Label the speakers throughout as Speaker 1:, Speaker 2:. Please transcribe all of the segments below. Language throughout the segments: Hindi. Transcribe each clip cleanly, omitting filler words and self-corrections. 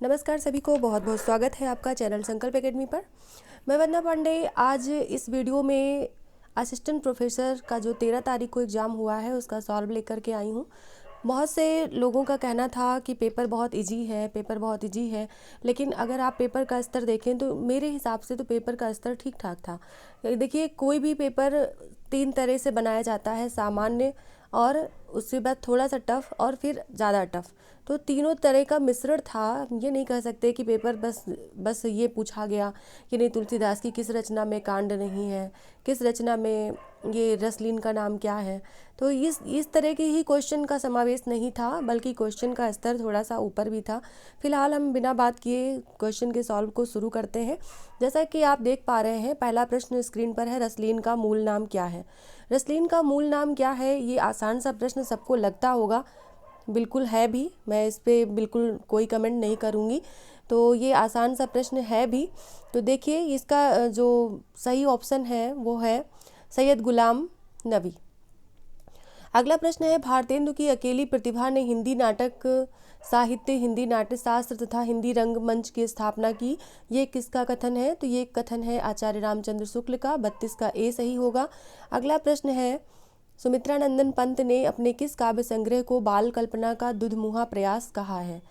Speaker 1: नमस्कार सभी को, बहुत बहुत स्वागत है आपका चैनल संकल्प एकेडमी पर। मैं वंदना पांडे आज इस वीडियो में असिस्टेंट प्रोफेसर का जो 13 तारीख को एग्ज़ाम हुआ है उसका सॉल्व लेकर के आई हूँ। बहुत से लोगों का कहना था कि पेपर बहुत इजी है, लेकिन अगर आप पेपर का स्तर देखें तो मेरे हिसाब से तो पेपर का स्तर ठीक ठाक था। देखिए, कोई भी पेपर 3 तरह से बनाया जाता है, सामान्य और उसके बाद थोड़ा सा टफ और फिर ज़्यादा टफ। तो तीनों तरह का मिश्रण था। ये नहीं कह सकते कि पेपर बस ये पूछा गया कि नहीं, तुलसीदास की किस रचना में कांड नहीं है, किस रचना में ये रसलीन का नाम क्या है। तो इस तरह के ही क्वेश्चन का समावेश नहीं था, बल्कि क्वेश्चन का स्तर थोड़ा सा ऊपर भी था। फिलहाल हम बिना बात किए क्वेश्चन के सॉल्व को शुरू करते हैं। जैसा कि आप देख पा रहे हैं, पहला प्रश्न स्क्रीन पर है, रसलीन का मूल नाम क्या है। रसलीन का मूल नाम क्या है, ये आसान सा प्रश्न सबको लगता होगा, बिल्कुल है भी। मैं इस पर बिल्कुल कोई कमेंट नहीं करूँगी। तो ये आसान सा प्रश्न है भी। तो देखिए, इसका जो सही ऑप्शन है वो है सैयद गुलाम नबी। अगला प्रश्न है, भारतेंदु की अकेली प्रतिभा ने हिंदी नाटक साहित्य, हिंदी नाट्य शास्त्र तथा हिंदी रंगमंच की स्थापना की। ये किसका कथन है? तो ये कथन है आचार्य रामचंद्र शुक्ल का। 32 का ए सही होगा। अगला प्रश्न है, सुमित्रानंदन पंत ने अपने किस काव्य संग्रह को बाल कल्पना का दुधमुहा प्रयास कहा है?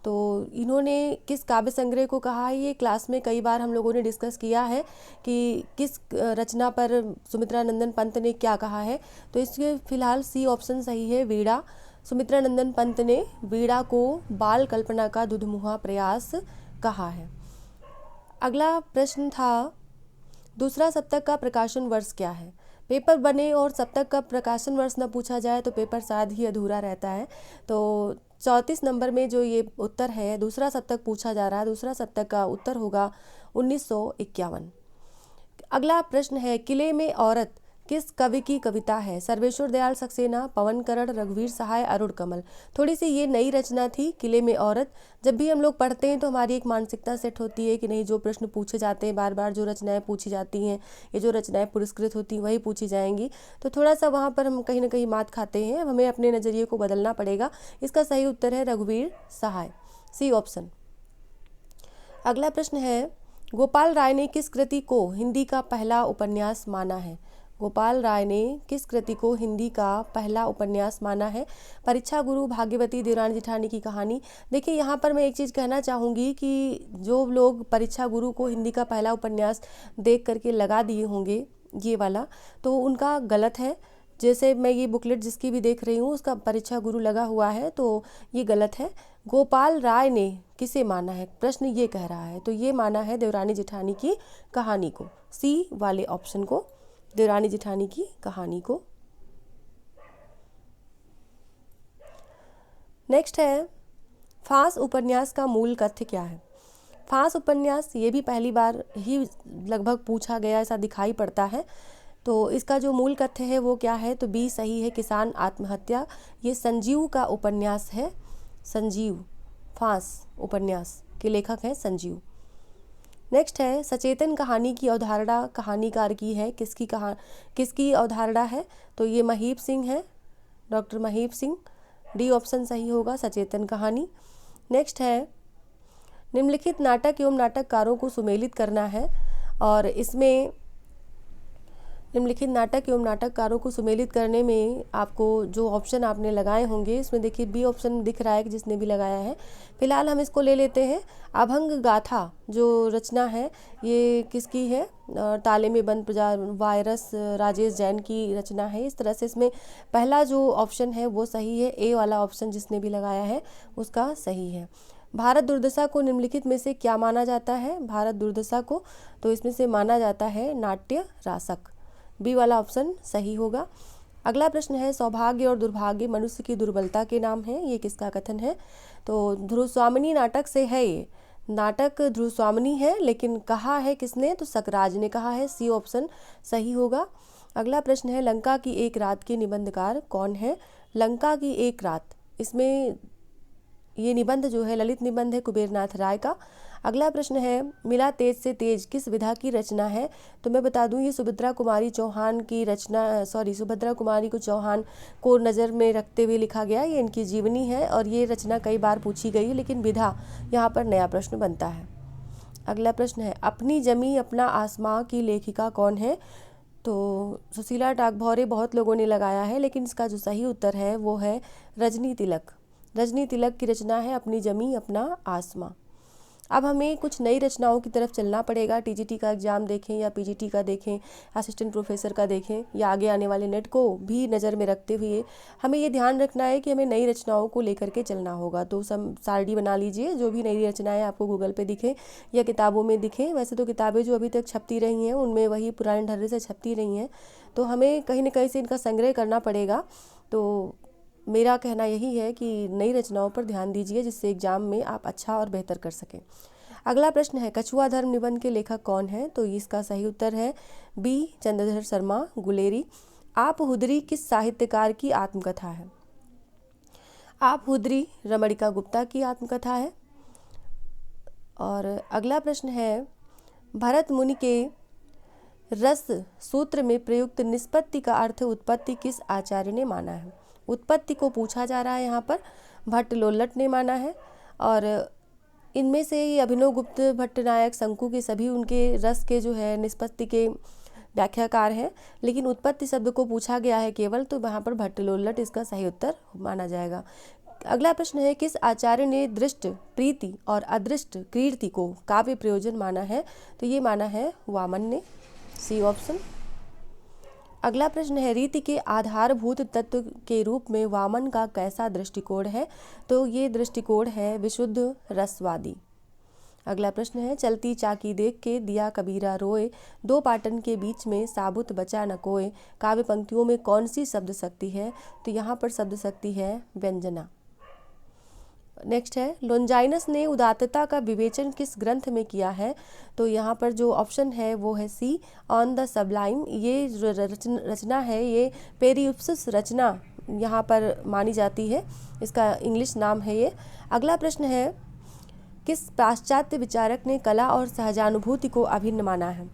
Speaker 1: तो इन्होंने किस काव्य संग्रह को कहा है, ये क्लास में कई बार हम लोगों ने डिस्कस किया है कि किस रचना पर सुमित्रानंदन पंत ने क्या कहा है। तो इसके फिलहाल सी ऑप्शन सही है, वीणा। सुमित्रानंदन पंत ने वीणा को बाल कल्पना का दुधमुहा प्रयास कहा है। अगला प्रश्न था, दूसरा सप्तक का प्रकाशन वर्ष क्या है? पेपर बने और सप्तक का प्रकाशन वर्ष न पूछा जाए तो पेपर शायद ही अधूरा रहता है। तो 34 नंबर में जो ये उत्तर है, दूसरा सप्तक पूछा जा रहा है, दूसरा सप्तक का उत्तर होगा 1951। अगला प्रश्न है, किले में औरत किस कवि की कविता है? सर्वेश्वर दयाल सक्सेना, पवन करण, रघुवीर सहाय, अरुण कमल। थोड़ी सी ये नई रचना थी, किले में औरत। जब भी हम लोग पढ़ते हैं तो हमारी एक मानसिकता सेट होती है कि नहीं, जो प्रश्न पूछे जाते हैं, बार बार जो रचनाएं पूछी जाती हैं, ये जो रचनाएं पुरस्कृत होती हैं वही पूछी जाएंगी। तो थोड़ा सा वहाँ पर हम कहीं ना कहीं मात खाते हैं। हमें अपने नज़रिए को बदलना पड़ेगा। इसका सही उत्तर है रघुवीर सहाय, सी ऑप्शन। अगला प्रश्न है, गोपाल राय ने किस कृति को हिंदी का पहला उपन्यास माना है? गोपाल राय ने किस कृति को हिंदी का पहला उपन्यास माना है? परीक्षा गुरु, भाग्यवती, देवरानी जेठानी की कहानी। देखिए, यहाँ पर मैं एक चीज़ कहना चाहूँगी कि जो लोग परीक्षा गुरु को हिंदी का पहला उपन्यास देख करके लगा दिए होंगे ये वाला, तो उनका गलत है। जैसे मैं ये बुकलेट जिसकी भी देख रही हूँ उसका परीक्षा गुरु लगा हुआ है, तो ये गलत है। गोपाल राय ने किसे माना है, प्रश्न ये कह रहा है, तो ये माना है देवरानी जेठानी की कहानी को, सी वाले ऑप्शन को, देवरानी जेठानी की कहानी को। नेक्स्ट है, फांस उपन्यास का मूल कथ्य क्या है? फांस उपन्यास ये भी पहली बार ही लगभग पूछा गया ऐसा दिखाई पड़ता है। तो इसका जो मूल कथ्य है वो क्या है? तो बी सही है, किसान आत्महत्या। ये संजीव का उपन्यास है, संजीव। फांस उपन्यास के लेखक हैं संजीव। नेक्स्ट है, सचेतन कहानी की अवधारणा कहानीकार की है, किसकी अवधारणा है? तो ये महीप सिंह है, doctor Mahip Singh. D option सही होगा, सचेतन कहानी। नेक्स्ट है, निम्नलिखित नाटक एवं नाटककारों को सुमेलित करना है, और इसमें निम्नलिखित नाटक एवं नाटककारों को सुमेलित करने में आपको जो ऑप्शन आपने लगाए होंगे, इसमें देखिए बी ऑप्शन दिख रहा है कि जिसने भी लगाया है। फिलहाल हम इसको ले लेते हैं। अभंग गाथा जो रचना है ये किसकी है? ताले में बंद प्रजा वायरस राजेश जैन की रचना है। इस तरह से इसमें पहला जो ऑप्शन है वो सही है, ए वाला ऑप्शन जिसने भी लगाया है उसका सही है। भारत दुर्दशा को निम्नलिखित में से क्या माना जाता है? भारत दुर्दशा को तो इसमें से माना जाता है नाट्य रासक, बी वाला ऑप्शन सही होगा। अगला प्रश्न है, सौभाग्य और दुर्भाग्य मनुष्य की दुर्बलता के नाम हैं, ये किसका कथन है? तो ध्रुवस्वामिनी नाटक से है। ये नाटक ध्रुवस्वामिनी है, लेकिन कहा है किसने? तो सकराज ने कहा है, सी ऑप्शन सही होगा। अगला प्रश्न है, लंका की एक रात के निबंधकार कौन है? लंका की एक रात, इसमें ये निबंध जो है ललित निबंध है कुबेरनाथ राय का। अगला प्रश्न है, मिला तेज से तेज किस विधा की रचना है? तो मैं बता दूं, ये सुभद्रा कुमारी चौहान की रचना, सुभद्रा कुमारी को चौहान को नज़र में रखते हुए लिखा गया, ये इनकी जीवनी है और ये रचना कई बार पूछी गई है, लेकिन विधा यहाँ पर नया प्रश्न बनता है। अगला प्रश्न है, अपनी जमी अपना आसमां की लेखिका कौन है? तो सुशीला टागभौरे बहुत लोगों ने लगाया है, लेकिन इसका जो सही उत्तर है वो है रजनी तिलक। रजनी तिलक की रचना है अपनी जमी अपना आसमां। अब हमें कुछ नई रचनाओं की तरफ चलना पड़ेगा। टीजीटी का एग्ज़ाम देखें या पीजीटी का देखें, असिस्टेंट प्रोफेसर का देखें या आगे आने वाले नेट को भी नज़र में रखते हुए हमें ये ध्यान रखना है कि हमें नई रचनाओं को लेकर के चलना होगा। तो सब सारडी बना लीजिए, जो भी नई रचनाएं आपको गूगल पे दिखें या किताबों में दिखें। वैसे तो किताबें जो अभी तक छपती रही हैं उनमें वही पुराने ढर्रे से छपती रही हैं, तो हमें कहीं ना कहीं से इनका संग्रह करना पड़ेगा। तो मेरा कहना यही है कि नई रचनाओं पर ध्यान दीजिए, जिससे एग्ज़ाम में आप अच्छा और बेहतर कर सकें। अगला प्रश्न है, कछुआ धर्म निबंध के लेखक कौन है? तो इसका सही उत्तर है बी चंद्रधर शर्मा गुलेरी। आप हुदरी किस साहित्यकार की आत्मकथा है? आप हुदरी रमणिका गुप्ता की आत्मकथा है। और अगला प्रश्न है, भरत मुनि के रस सूत्र में प्रयुक्त निष्पत्ति का अर्थ उत्पत्ति किस आचार्य ने माना है? उत्पत्ति को पूछा जा रहा है यहाँ पर, भट्ट लोल्लट ने माना है। और इनमें से ये अभिनव गुप्त, भट्टनायक, शंकु के सभी उनके रस के जो है निष्पत्ति के व्याख्याकार हैं, लेकिन उत्पत्ति शब्द को पूछा गया है केवल, तो वहाँ पर भट्ट लोल्लट इसका सही उत्तर माना जाएगा। अगला प्रश्न है, किस आचार्य ने दृष्ट प्रीति और अदृष्ट कीर्ति को काव्य प्रयोजन माना है? तो ये माना है वामन ने, सी ऑप्शन। अगला प्रश्न है, रीति के आधारभूत तत्व के रूप में वामन का कैसा दृष्टिकोण है? तो ये दृष्टिकोण है विशुद्ध रसवादी। अगला प्रश्न है, चलती चाकी देख के दिया कबीरा रोए, दो पाटन के बीच में साबुत बचा न कोय, काव्य पंक्तियों में कौन सी शब्द शक्ति है? तो यहाँ पर शब्द शक्ति है व्यंजना। नेक्स्ट है, लोंजाइनस ने उदात्तता का विवेचन किस ग्रंथ में किया है? तो यहाँ पर जो ऑप्शन है वो है सी ऑन द सबलाइम। ये जो रचना है ये पेरिप्सिस रचना यहाँ पर मानी जाती है, इसका इंग्लिश नाम है ये। अगला प्रश्न है, किस पाश्चात्य विचारक ने कला और सहजानुभूति को अभिन्न माना है?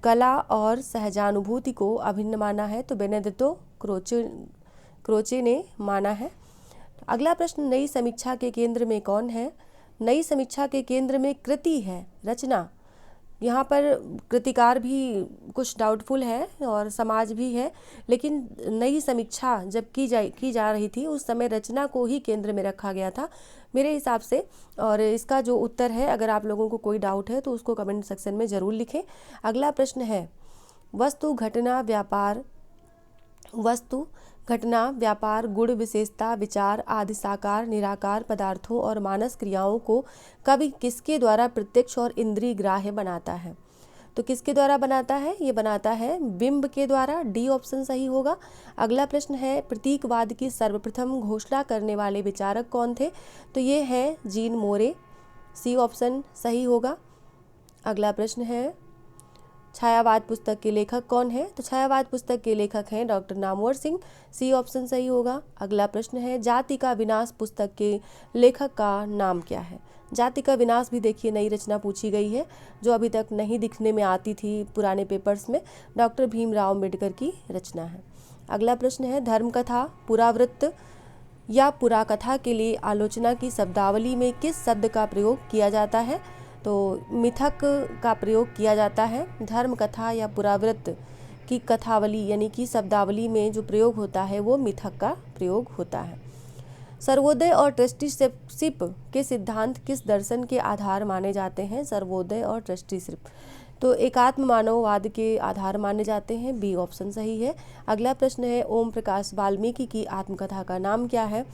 Speaker 1: कला और सहजानुभूति को अभिन्न माना है तो बेनेडिक्टो क्रोचे ने माना है। अगला प्रश्न, नई समीक्षा के केंद्र में कौन है? नई समीक्षा के केंद्र में कृति है, रचना। यहाँ पर कृतिकार भी कुछ डाउटफुल है और समाज भी है, लेकिन नई समीक्षा जब की जा रही थी उस समय रचना को ही केंद्र में रखा गया था मेरे हिसाब से। और इसका जो उत्तर है, अगर आप लोगों को कोई डाउट है तो उसको कमेंट सेक्शन में ज़रूर लिखें। अगला प्रश्न है, वस्तु घटना व्यापार गुण विशेषता विचार आदि साकार निराकार पदार्थों और मानस क्रियाओं को कवि किसके द्वारा प्रत्यक्ष और इंद्रिय ग्राह्य बनाता है? तो किसके द्वारा बनाता है? ये बनाता है बिंब के द्वारा, डी ऑप्शन सही होगा। अगला प्रश्न है, प्रतीकवाद की सर्वप्रथम घोषणा करने वाले विचारक कौन थे? तो ये है जीन मोरे, सी ऑप्शन सही होगा। अगला प्रश्न है, छायावाद पुस्तक के लेखक कौन है? तो छायावाद पुस्तक के लेखक हैं doctor Namvar Singh, C option सही होगा। अगला प्रश्न है, जाति का विनाश पुस्तक के लेखक का नाम क्या है? जाति का विनाश भी देखिए नई रचना पूछी गई है जो अभी तक नहीं दिखने में आती थी पुराने पेपर्स में, डॉक्टर भीमराव अम्बेडकर की रचना है। अगला प्रश्न है, धर्मकथा पुरावृत्त या पुराकथा के लिए आलोचना की शब्दावली में किस शब्द का प्रयोग किया जाता है? तो मिथक का प्रयोग किया जाता है। धर्म कथा या पुरावृत्त की कथावली यानी कि शब्दावली में जो प्रयोग होता है वो मिथक का प्रयोग होता है। सर्वोदय और ट्रस्टीशिप के सिद्धांत किस दर्शन के आधार माने जाते हैं? सर्वोदय और ट्रस्टीशिप तो एकात्म मानववाद के आधार माने जाते हैं, बी ऑप्शन सही है। अगला प्रश्न है, ओम प्रकाश वाल्मीकि की आत्मकथा का नाम क्या है?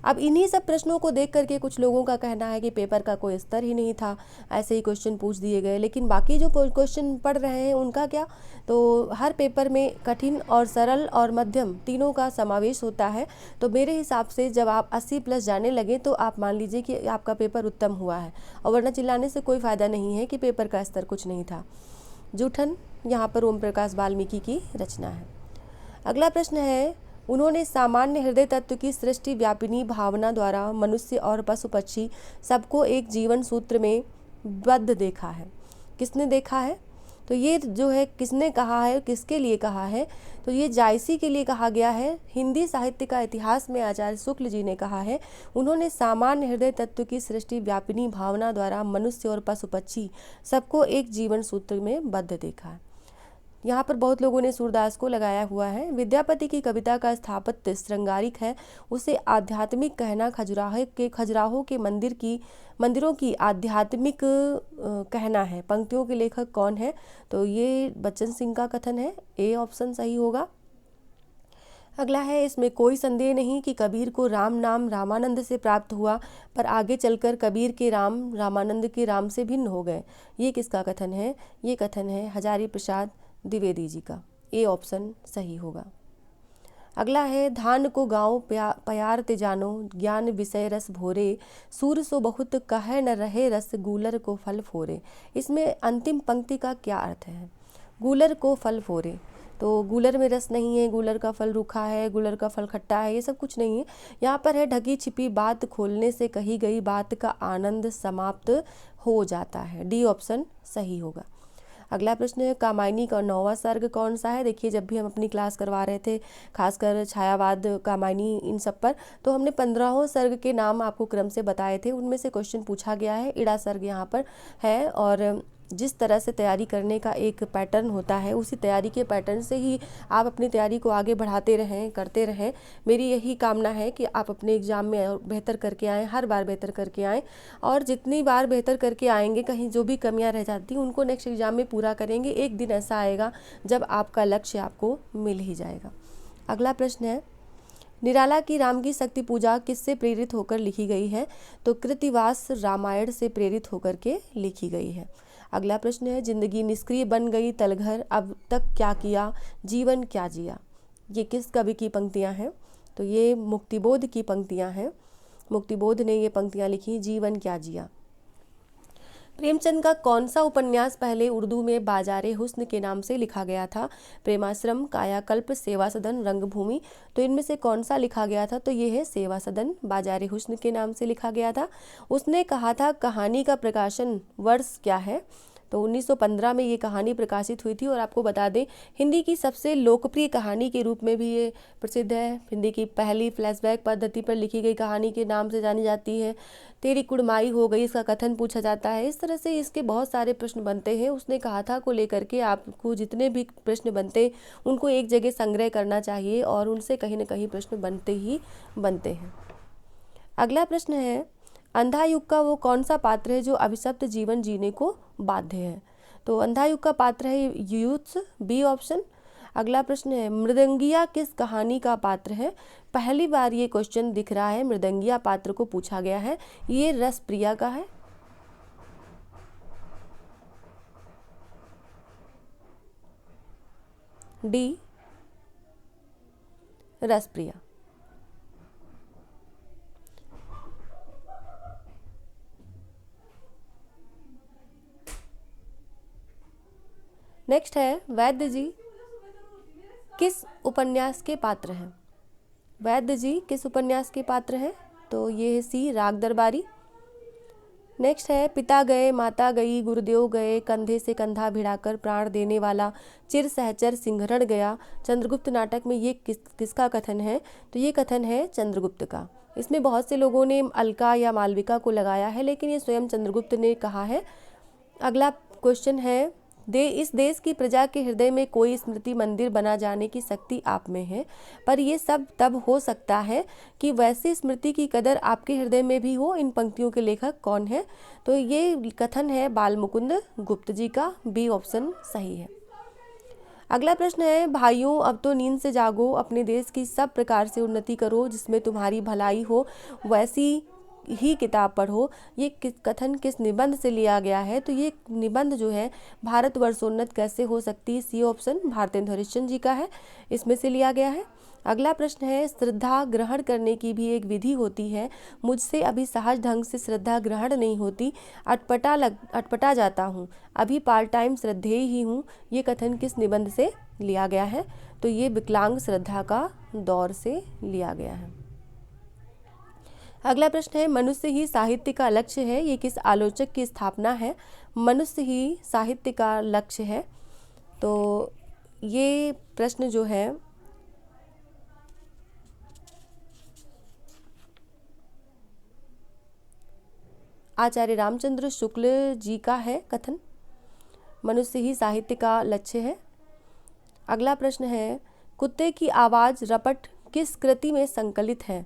Speaker 1: अब इन्हीं सब प्रश्नों को देख करके कुछ लोगों का कहना है कि पेपर का कोई स्तर ही नहीं था, ऐसे ही क्वेश्चन पूछ दिए गए, लेकिन बाकी जो क्वेश्चन पढ़ रहे हैं उनका क्या? तो हर पेपर में कठिन और सरल और मध्यम तीनों का समावेश होता है। तो मेरे हिसाब से जब आप 80+ जाने लगे तो आप मान लीजिए कि आपका पेपर उत्तम हुआ है, और वरना चिल्लाने से कोई फ़ायदा नहीं है कि पेपर का स्तर कुछ नहीं था। जूठन यहाँ पर ओम प्रकाश वाल्मीकि की रचना है। अगला प्रश्न है, उन्होंने सामान्य हृदय तत्व की सृष्टि व्यापिनी भावना द्वारा मनुष्य और पशु पक्षी सबको एक जीवन सूत्र में बद्ध देखा है। किसने देखा है? तो ये जो है किसने कहा है, किसके लिए कहा है? तो ये जायसी के लिए कहा गया है। हिंदी साहित्य का इतिहास में आचार्य शुक्ल जी ने कहा है, उन्होंने सामान्य हृदय तत्व की सृष्टि व्यापिनी भावना द्वारा मनुष्य और पशु पक्षी सबको एक जीवन सूत्र में बद्ध देखा है। यहाँ पर बहुत लोगों ने सूरदास को लगाया हुआ है। विद्यापति की कविता का स्थापत्य श्रृंगारिक है, उसे आध्यात्मिक कहना खजुराहो के मंदिरों की आध्यात्मिक कहना है। पंक्तियों के लेखक कौन है? तो ये बच्चन सिंह का कथन है, ए ऑप्शन सही होगा। अगला है, इसमें कोई संदेह नहीं कि कबीर को राम नाम रामानंद से प्राप्त हुआ, पर आगे चलकर कबीर के राम रामानंद के राम से भिन्न हो गए। ये किसका कथन है? ये कथन है हजारी प्रसाद द्विवेदी जी का। ए ऑप्शन सही होगा। अगला है, धान को गाँव प्यार ते जानो, ज्ञान विषय रस भोरे, सूर सो बहुत कहे न रहे रस, गूलर को फल फोरे। इसमें अंतिम पंक्ति का क्या अर्थ है? गूलर को फल फोरे, तो गूलर में रस नहीं है, गूलर का फल रूखा है, गूलर का फल खट्टा है, ये सब कुछ नहीं है। यहाँ पर है, ढकी छिपी बात खोलने से कही गई बात का आनंद समाप्त हो जाता है। डी ऑप्शन सही होगा। अगला प्रश्न है, कामायनी का 9वां सर्ग कौन सा है? देखिए, जब भी हम अपनी क्लास करवा रहे थे, खासकर छायावाद, कामायनी, इन सब पर, तो हमने 15 सर्ग के नाम आपको क्रम से बताए थे। उनमें से क्वेश्चन पूछा गया है। इड़ा सर्ग यहाँ पर है, और जिस तरह से तैयारी करने का एक पैटर्न होता है, उसी तैयारी के पैटर्न से ही आप अपनी तैयारी को आगे बढ़ाते रहें, करते रहें। मेरी यही कामना है कि आप अपने एग्ज़ाम में बेहतर करके आएँ, हर बार बेहतर करके आएँ, और जितनी बार बेहतर करके आएंगे, कहीं जो भी कमियां रह जाती उनको नेक्स्ट एग्ज़ाम में पूरा करेंगे। एक दिन ऐसा आएगा जब आपका लक्ष्य आपको मिल ही जाएगा। अगला प्रश्न है, निराला की राम की शक्ति पूजा किससे प्रेरित होकर लिखी गई है? तो कृतिवास रामायण से प्रेरित होकर के लिखी गई है। अगला प्रश्न है, जिंदगी निष्क्रिय बन गई तलघर, अब तक क्या किया, जीवन क्या जिया। ये किस कवि की पंक्तियां हैं? तो ये मुक्तिबोध की पंक्तियां हैं। मुक्तिबोध ने ये पंक्तियां लिखी, जीवन क्या जिया। प्रेमचंद का कौन सा उपन्यास पहले उर्दू में बाजारे हुस्न के नाम से लिखा गया था? प्रेमाश्रम, कायाकल्प, सेवा सदन, रंगभूमि। तो इनमें से कौन सा लिखा गया था? तो ये है सेवा सदन, बाजारे हुस्न के नाम से लिखा गया था। उसने कहा था, कहानी का प्रकाशन वर्ष क्या है? तो 1915 में ये कहानी प्रकाशित हुई थी। और आपको बता दें, हिंदी की सबसे लोकप्रिय कहानी के रूप में भी ये प्रसिद्ध है। हिंदी की पहली फ्लैशबैक पद्धति पर लिखी गई कहानी के नाम से जानी जाती है। तेरी कुड़माई हो गई, इसका कथन पूछा जाता है। इस तरह से इसके बहुत सारे प्रश्न बनते हैं। उसने कहा था को लेकर के आपको जितने भी प्रश्न बनते उनको एक जगह संग्रह करना चाहिए, और उनसे कहीं ना कहीं प्रश्न बनते ही बनते हैं। अगला प्रश्न है, अंधा युग का वो कौन सा पात्र है जो अभिशप्त जीवन जीने को बाध्य है? तो अंधा युग का पात्र है यूथ्स, बी ऑप्शन। अगला प्रश्न है, मृदंगिया किस कहानी का पात्र है? पहली बार ये क्वेश्चन दिख रहा है, मृदंगिया पात्र को पूछा गया है। ये रसप्रिया का है। डी रसप्रिया। नेक्स्ट है, वैद्य जी किस उपन्यास के पात्र हैं? वैद्य जी किस उपन्यास के पात्र हैं? तो ये है सी, राग दरबारी। नेक्स्ट है, पिता गए माता गई गुरुदेव गए, कंधे से कंधा भिड़ाकर प्राण देने वाला चिर सहचर सिंहरण गया। चंद्रगुप्त नाटक में ये किसका कथन है? तो ये कथन है चंद्रगुप्त का। इसमें बहुत से लोगों ने अलका या मालविका को लगाया है, लेकिन ये स्वयं चंद्रगुप्त ने कहा है। अगला क्वेश्चन है, इस देश की प्रजा के हृदय में कोई स्मृति मंदिर बना जाने की शक्ति आप में है, पर यह सब तब हो सकता है कि वैसी स्मृति की कदर आपके हृदय में भी हो। इन पंक्तियों के लेखक कौन है? तो ये कथन है बालमुकुंद गुप्त जी का, बी ऑप्शन सही है। अगला प्रश्न है, भाइयों अब तो नींद से जागो, अपने देश की सब प्रकार से उन्नति करो, जिसमें तुम्हारी भलाई हो वैसी ही किताब पढ़ो। ये कथन किस निबंध से लिया गया है? तो ये निबंध जो है भारतवर्षोन्नत कैसे हो सकती है, सी ऑप्शन भारतेंदु हरिश्चंद्र जी का है, इसमें से लिया गया है। अगला प्रश्न है, श्रद्धा ग्रहण करने की भी एक विधि होती है, मुझसे अभी सहज ढंग से श्रद्धा ग्रहण नहीं होती, अटपटा जाता हूँ, अभी पार्ट टाइम श्रद्धेय ही हूँ। ये कथन किस निबंध से लिया गया है? तो ये विकलांग श्रद्धा का दौर से लिया गया है। अगला प्रश्न है, मनुष्य ही साहित्य का लक्ष्य है, ये किस आलोचक की स्थापना है? मनुष्य ही साहित्य का लक्ष्य है, तो ये प्रश्न जो है आचार्य रामचंद्र शुक्ल जी का है कथन। मनुष्य ही साहित्य का लक्ष्य है। अगला प्रश्न है, कुत्ते की आवाज़ रपट किस कृति में संकलित है?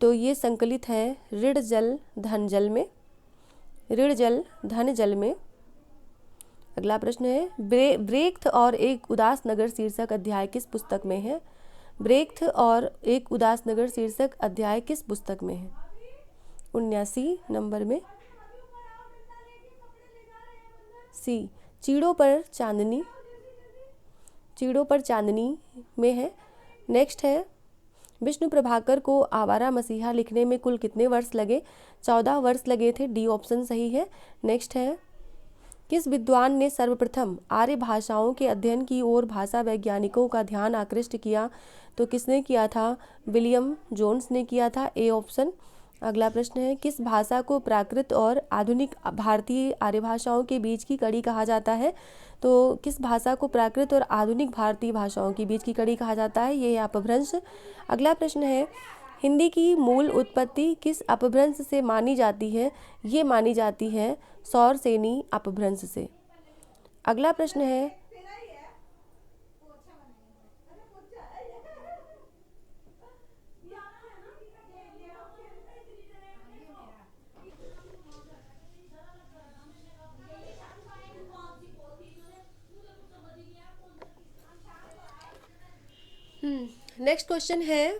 Speaker 1: तो ये संकलित है ऋण जल धन जल में, ऋण जल धन जल में। अगला प्रश्न है, ब्रेख्त और एक उदास नगर शीर्षक अध्याय किस पुस्तक में है? ब्रेख्त और एक उदास नगर शीर्षक अध्याय किस पुस्तक में है? 79 नंबर में। सी, चीड़ों पर चांदनी, चीड़ों पर चांदनी में है। नेक्स्ट है, विष्णु प्रभाकर को आवारा मसीहा लिखने में कुल कितने वर्ष लगे? 14 वर्ष लगे थे, डी ऑप्शन सही है। नेक्स्ट है, किस विद्वान ने सर्वप्रथम आर्य भाषाओं के अध्ययन की ओर भाषा वैज्ञानिकों का ध्यान आकृष्ट किया? तो किसने किया था? विलियम जोन्स ने किया था, ए ऑप्शन। अगला प्रश्न है, किस भाषा को प्राकृत और आधुनिक भारतीय आर्य भाषाओं के बीच की कड़ी कहा जाता है? तो किस भाषा को प्राकृत और आधुनिक भारतीय भाषाओं के बीच की कड़ी कहा जाता है? ये है अपभ्रंश। अगला प्रश्न है, हिंदी की मूल उत्पत्ति किस अपभ्रंश से मानी जाती है? ये मानी जाती है सौरसेनी अपभ्रंश से। अगला प्रश्न है, नेक्स्ट क्वेश्चन है,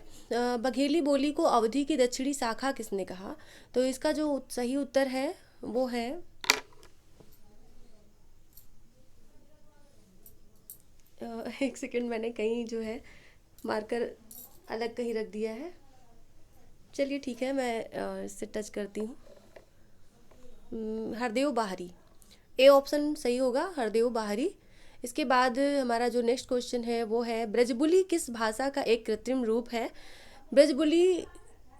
Speaker 1: बघेली बोली को अवधी की दक्षिणी शाखा किसने कहा? तो इसका जो सही उत्तर है वो है एक सेकंड, मैंने कहीं जो है मार्कर अलग कहीं रख दिया है। चलिए ठीक है, मैं इससे टच करती हूँ। हरदेव बाहरी, ए ऑप्शन सही होगा, हरदेव बाहरी। इसके बाद हमारा जो नेक्स्ट क्वेश्चन है वो है, ब्रजबुली किस भाषा का एक कृत्रिम रूप है? ब्रजबुली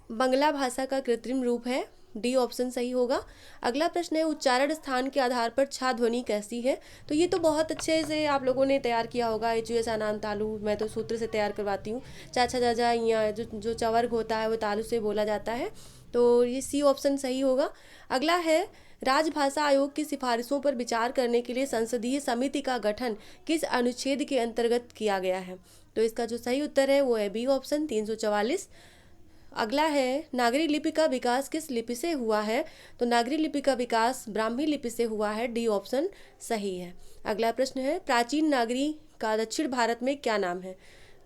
Speaker 1: बंगला भाषा का कृत्रिम रूप है, डी ऑप्शन सही होगा। अगला प्रश्न है, उच्चारण स्थान के आधार पर छा ध्वनि कैसी है? तो ये तो बहुत अच्छे से आप लोगों ने तैयार किया होगा, एच नान तालु, मैं तो सूत्र से तैयार करवाती हूँ। चाचा जाजा यहाँ जो चवर्ग होता है वो तालु से बोला जाता है, तो ये सी ऑप्शन सही होगा। अगला है, राजभाषा आयोग की सिफारिशों पर विचार करने के लिए संसदीय समिति का गठन किस अनुच्छेद के अंतर्गत किया गया है? तो इसका जो सही उत्तर है वो है बी ऑप्शन 344। अगला है, नागरी लिपि का विकास किस लिपि से हुआ है? तो नागरी लिपि का विकास ब्राह्मी लिपि से हुआ है, डी ऑप्शन सही है। अगला प्रश्न है, प्राचीन नागरी का दक्षिण भारत में क्या नाम है?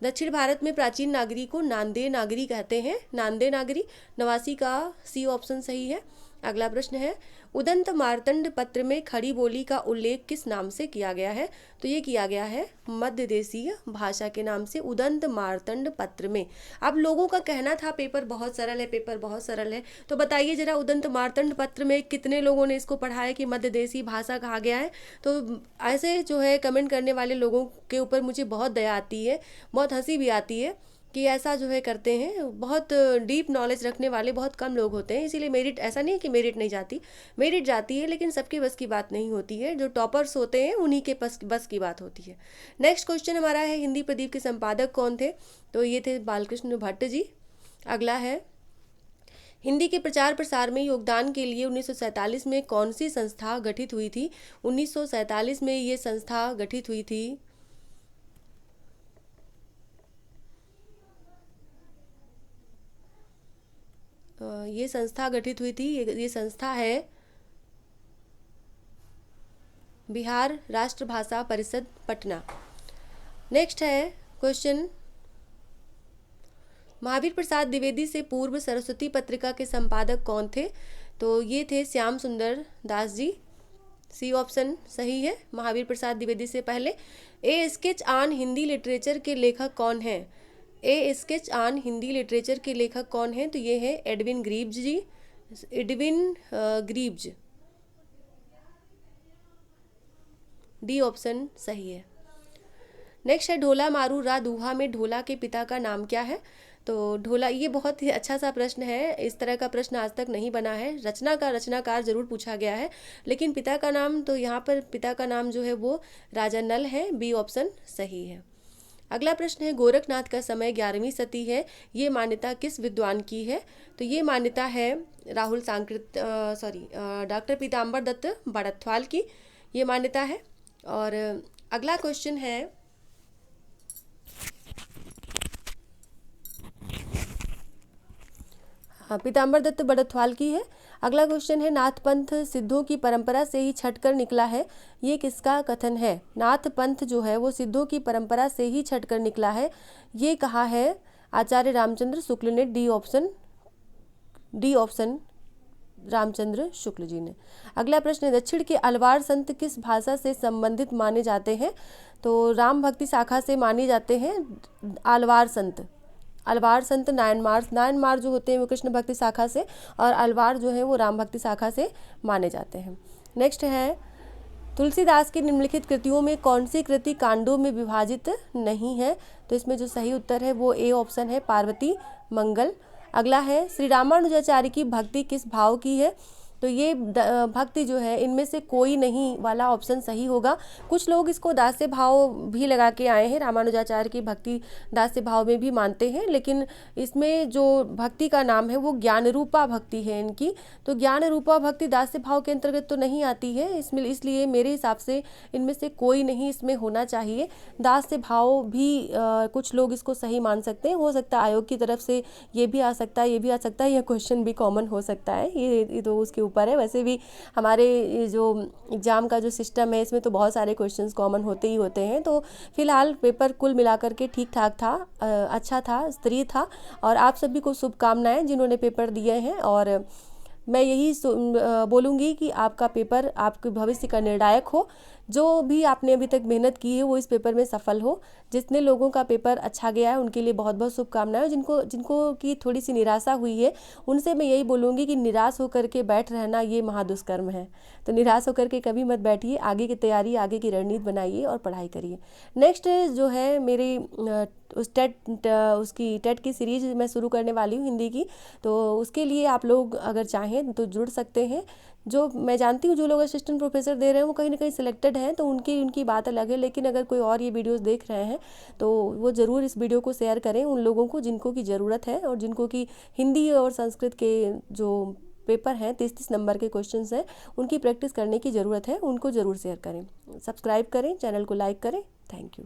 Speaker 1: दक्षिण भारत में प्राचीन नागरी को नांदे नागरी कहते हैं, नांदे नागरी। 89 का सी ऑप्शन सही है। अगला प्रश्न है, उदंत मार्तंड पत्र में खड़ी बोली का उल्लेख किस नाम से किया गया है? तो ये किया गया है मध्य देशीय भाषा के नाम से, उदंत मार्तंड पत्र में। अब लोगों का कहना था पेपर बहुत सरल है, पेपर बहुत सरल है, तो बताइए जरा उदंत मार्तंड पत्र में कितने लोगों ने इसको पढ़ा है कि मध्य देशीय भाषा कहा गया है? तो ऐसे जो है कमेंट करने वाले लोगों के ऊपर मुझे बहुत दया आती है, बहुत हंसी भी आती है कि ऐसा जो है करते हैं। बहुत डीप नॉलेज रखने वाले बहुत कम लोग होते हैं, इसीलिए मेरिट, ऐसा नहीं है कि मेरिट नहीं जाती, मेरिट जाती है, लेकिन सबके बस की बात नहीं होती है। जो टॉपर्स होते हैं उन्हीं के बस की बात होती है। नेक्स्ट क्वेश्चन हमारा है, हिंदी प्रदीप के संपादक कौन थे? तो ये थे बालकृष्ण भट्ट जी। अगला है, हिंदी के प्रचार प्रसार में योगदान के लिए 1947 में कौन सी संस्था गठित हुई थी? 1947 में ये संस्था गठित हुई थी, ये संस्था गठित हुई थी, ये संस्था है बिहार राष्ट्र भाषा परिषद पटना। नेक्स्ट है क्वेश्चन, महावीर प्रसाद द्विवेदी से पूर्व सरस्वती पत्रिका के संपादक कौन थे? तो ये थे श्याम सुंदर दास जी, सी ऑप्शन सही है, महावीर प्रसाद द्विवेदी से पहले। ए स्केच ऑन हिंदी लिटरेचर के लेखक कौन है? ए स्केच ऑन हिंदी लिटरेचर के लेखक कौन है? तो ये है एडविन ग्रीव्ज जी, एडविन ग्रीव्ज, डी ऑप्शन सही है। नेक्स्ट है ढोला मारू रा दूहा में ढोला के पिता का नाम क्या है। तो ढोला, ये बहुत ही अच्छा सा प्रश्न है, इस तरह का प्रश्न आज तक नहीं बना है। रचनाकार जरूर पूछा गया है, लेकिन पिता का नाम, तो यहाँ पर पिता का नाम जो है वो राजा नल है। बी ऑप्शन सही है। अगला प्रश्न है गोरखनाथ का समय 11वीं सदी है, ये मान्यता किस विद्वान की है। तो ये मान्यता है राहुल सांकृत डॉक्टर पीताम्बर दत्त बड़थवाल की ये मान्यता है। और अगला क्वेश्चन है पीताम्बर दत्त बड़थवाल की है। अगला क्वेश्चन है नाथ पंथ सिद्धों की परंपरा से ही छटकर निकला है, ये किसका कथन है। नाथ पंथ जो है वो सिद्धों की परंपरा से ही छटकर निकला है, ये कहा है आचार्य रामचंद्र शुक्ल ने। डी ऑप्शन रामचंद्र शुक्ल जी ने। अगला प्रश्न है दक्षिण के अलवार संत किस भाषा से संबंधित माने जाते हैं। तो राम भक्ति शाखा से माने जाते हैं अलवार संत नायनमार जो होते हैं वो कृष्ण भक्ति शाखा से, और अलवार जो है वो राम भक्ति शाखा से माने जाते हैं। नेक्स्ट है तुलसीदास की निम्नलिखित कृतियों में कौन सी कृति कांडों में विभाजित नहीं है। तो इसमें जो सही उत्तर है वो ए ऑप्शन है पार्वती मंगल। अगला है श्री रामानुजाचार्य की भक्ति किस भाव की है। तो ये भक्ति जो है इनमें से कोई नहीं वाला ऑप्शन सही होगा। कुछ लोग इसको दास्य भाव भी लगा के आए हैं, रामानुजाचार्य की भक्ति दास्य भाव में भी मानते हैं, लेकिन इसमें जो भक्ति का नाम है वो ज्ञान रूपा भक्ति है इनकी। तो ज्ञान रूपा भक्ति दास्य भाव के अंतर्गत तो नहीं आती है इसमें, इसलिए मेरे हिसाब से इनमें से कोई नहीं इसमें होना चाहिए। दास्य भाव भी कुछ लोग इसको सही मान सकते हैं, हो सकता है आयोग की तरफ से ये भी आ सकता है, ये भी आ सकता है, यह क्वेश्चन भी कॉमन हो सकता है, ये तो उसके ऊपर है। वैसे भी हमारे जो एग्ज़ाम का जो सिस्टम है इसमें तो बहुत सारे क्वेश्चंस कॉमन होते ही होते हैं। तो फिलहाल पेपर कुल मिलाकर के ठीक ठाक था, अच्छा था, स्तरीय था, और आप सभी को शुभकामनाएं जिन्होंने पेपर दिए हैं। और मैं यही बोलूँगी कि आपका पेपर आपके भविष्य का निर्णायक हो। जो भी आपने अभी तक मेहनत की है वो इस पेपर में सफल हो। जितने लोगों का पेपर अच्छा गया है उनके लिए बहुत बहुत शुभकामनाएं। जिनको की थोड़ी सी निराशा हुई है उनसे मैं यही बोलूँगी कि निराश होकर के बैठ रहना ये महादुष्कर्म है। तो निराश होकर के कभी मत बैठिए, आगे की तैयारी, आगे की रणनीति बनाइए और पढ़ाई करिए। नेक्स्ट जो है मेरी उसकी टेट की सीरीज मैं शुरू करने वाली हूँ हिंदी की, तो उसके लिए आप लोग अगर चाहें तो जुड़ सकते हैं। जो मैं जानती हूँ जो लोग असिस्टेंट प्रोफेसर दे रहे हैं वो कहीं ना कहीं सिलेक्टेड हैं, तो उनकी बात अलग है, लेकिन अगर कोई और ये वीडियोस देख रहे हैं तो वो ज़रूर इस वीडियो को शेयर करें उन लोगों को जिनको की ज़रूरत है, और जिनको की हिंदी और संस्कृत के जो पेपर हैं 30-30 नंबर के क्वेश्चंस हैं उनकी प्रैक्टिस करने की ज़रूरत है, उनको ज़रूर शेयर करें। सब्सक्राइब करें, चैनल को लाइक करें। Thank you.